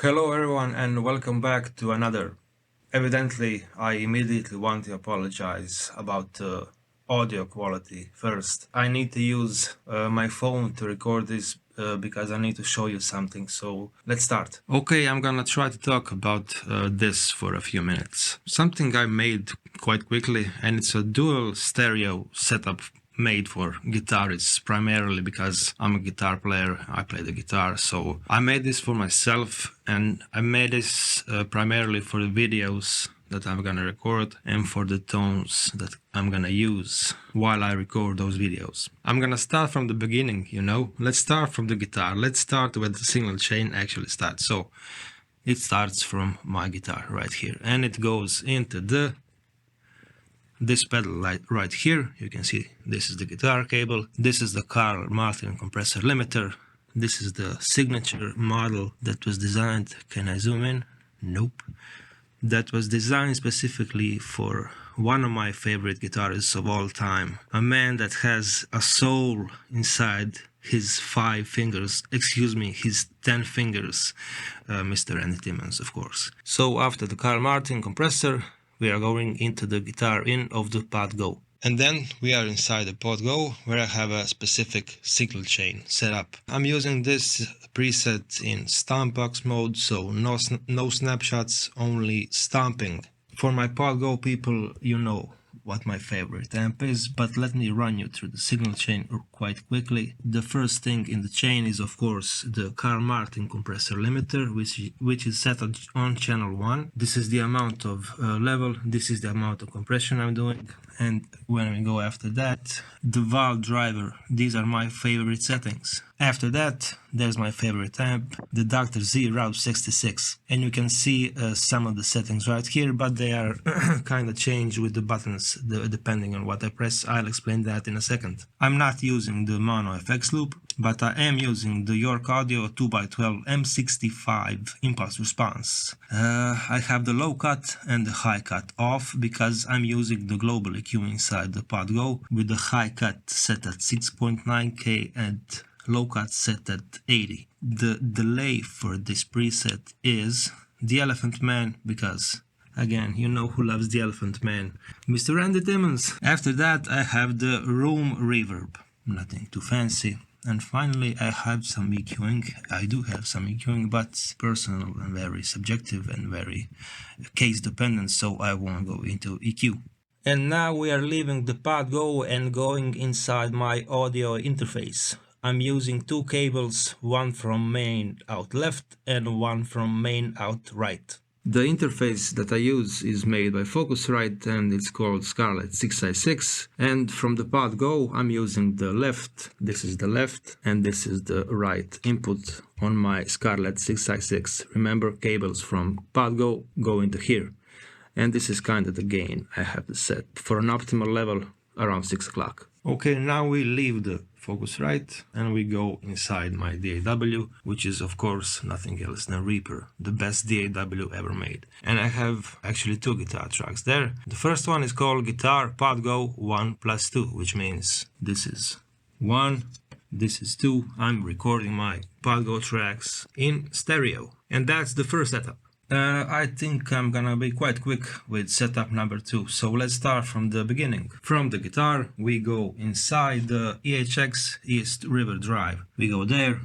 Hello everyone and welcome back to another. Evidently, I immediately want to apologize about audio quality. First, I need to use my phone to record this because I need to show you something, so let's start. Okay, I'm gonna try to talk about this for a few minutes. Something I made quite quickly, and it's a dual stereo setup made for guitarists, primarily because I'm a guitar player, I play the guitar, so I made this for myself, and I made this primarily for the videos that I'm gonna record and for the tones that I'm gonna use while I record those videos. I'm gonna start from the beginning, let's start from the guitar. Let's start where the single chain actually starts. So it starts from my guitar right here, and it goes into this pedal right here. You can see this is the guitar cable, this is the Carl Martin compressor limiter, this is the signature model that was designed, can I zoom in? Nope. That was designed specifically for one of my favorite guitarists of all time, a man that has a soul inside his 5 fingers, his 10 fingers, Mr. Randy Timmons, of course. So after the Carl Martin compressor, we are going into the guitar in of the Pod Go. And then we are inside the Pod Go, where I have a specific single chain set up. I'm using this preset in stomp box mode, so no snapshots, only stomping. For my Pod Go people, you know what my favorite amp is, but let me run you through the signal chain quite quickly. The first thing in the chain is of course the Carl Martin compressor limiter, which is set on channel 1. This is the amount of level, this is the amount of compression I'm doing, and when we go after that, the valve driver. These are my favorite settings. After that, there's my favorite amp, the Dr. Z Route 66, and you can see some of the settings right here, but they are kind of changed with the buttons depending on what I press. I'll explain that in a second. I'm not using the mono FX loop, but I am using the York Audio 2x12 M65 impulse response. I have the low cut and the high cut off because I'm using the global EQ inside the Pod Go with the high cut set at 6.9K and low cut set at 80. The delay for this preset is the Elephant Man, because again, you know who loves the Elephant Man, Mr. Randy Timmons. After that I have the room reverb, nothing too fancy. And finally I have some EQing. I do have some EQing, but it's personal and very subjective and very case dependent, so I won't go into EQ. And now we are leaving the Pod Go and going inside my audio interface. I'm using 2 cables, one from main out left and one from main out right. The interface that I use is made by Focusrite and it's called Scarlett 6i6. And from the Pod Go I'm using the left, this is the left, and this is the right input on my Scarlett 6i6. Remember, cables from Pod Go go into here. And this is kind of the gain I have to set for an optimal level around 6 o'clock. Okay, now we leave the Focusrite and we go inside my DAW, which is of course nothing else than Reaper, the best DAW ever made. And I have actually 2 guitar tracks there. The first one is called Guitar Pod Go 1+2, which means this is 1, this is 2. I'm recording my Pod Go tracks in stereo, and that's the first setup. I think I'm gonna be quite quick with setup number 2, so let's start from the beginning. From the guitar we go inside the EHX East River Drive. We go there,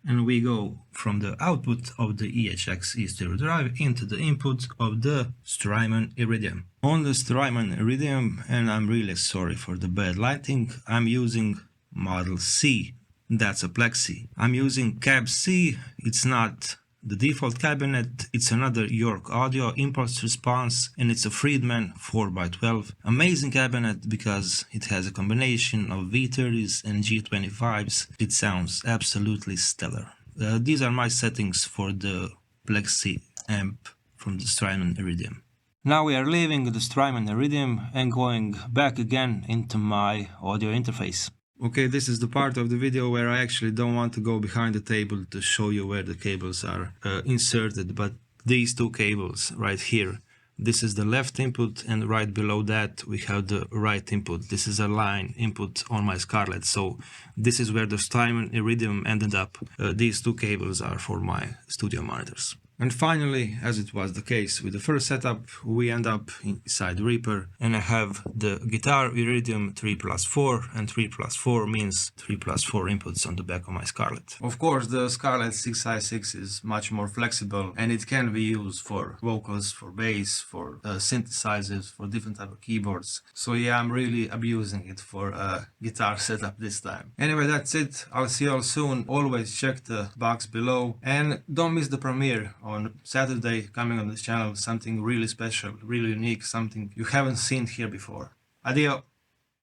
and we go from the output of the EHX East River Drive into the input of the Strymon Iridium. On the Strymon Iridium, and I'm really sorry for the bad lighting, I'm using Model C. That's a Plexi. I'm using Cab C. It's not the default cabinet, it's another York Audio impulse response, and it's a Friedman 4x12. Amazing cabinet because it has a combination of V30s and G25s. It sounds absolutely stellar. These are my settings for the Plexi amp from the Strymon Iridium. Now we are leaving the Strymon Iridium and going back again into my audio interface. Okay, this is the part of the video where I actually don't want to go behind the table to show you where the cables are inserted, but these 2 cables right here This is the left input, and right below that we have the right input. This is a line input on my Scarlett, so this is where the Strymon Iridium ended up. These two cables are for my studio monitors. And finally, as it was the case with the first setup, we end up inside Reaper, and I have the guitar Iridium 3+4, and 3+4 means 3+4 inputs on the back of my Scarlett. Of course, the Scarlett 6i6 is much more flexible, and it can be used for vocals, for bass, for synthesizers, for different type of keyboards. So yeah, I'm really abusing it for a guitar setup this time. Anyway, that's it. I'll see you all soon. Always check the box below, and don't miss the premiere on Saturday coming on this channel. Something really special, really unique, something you haven't seen here before. Adio!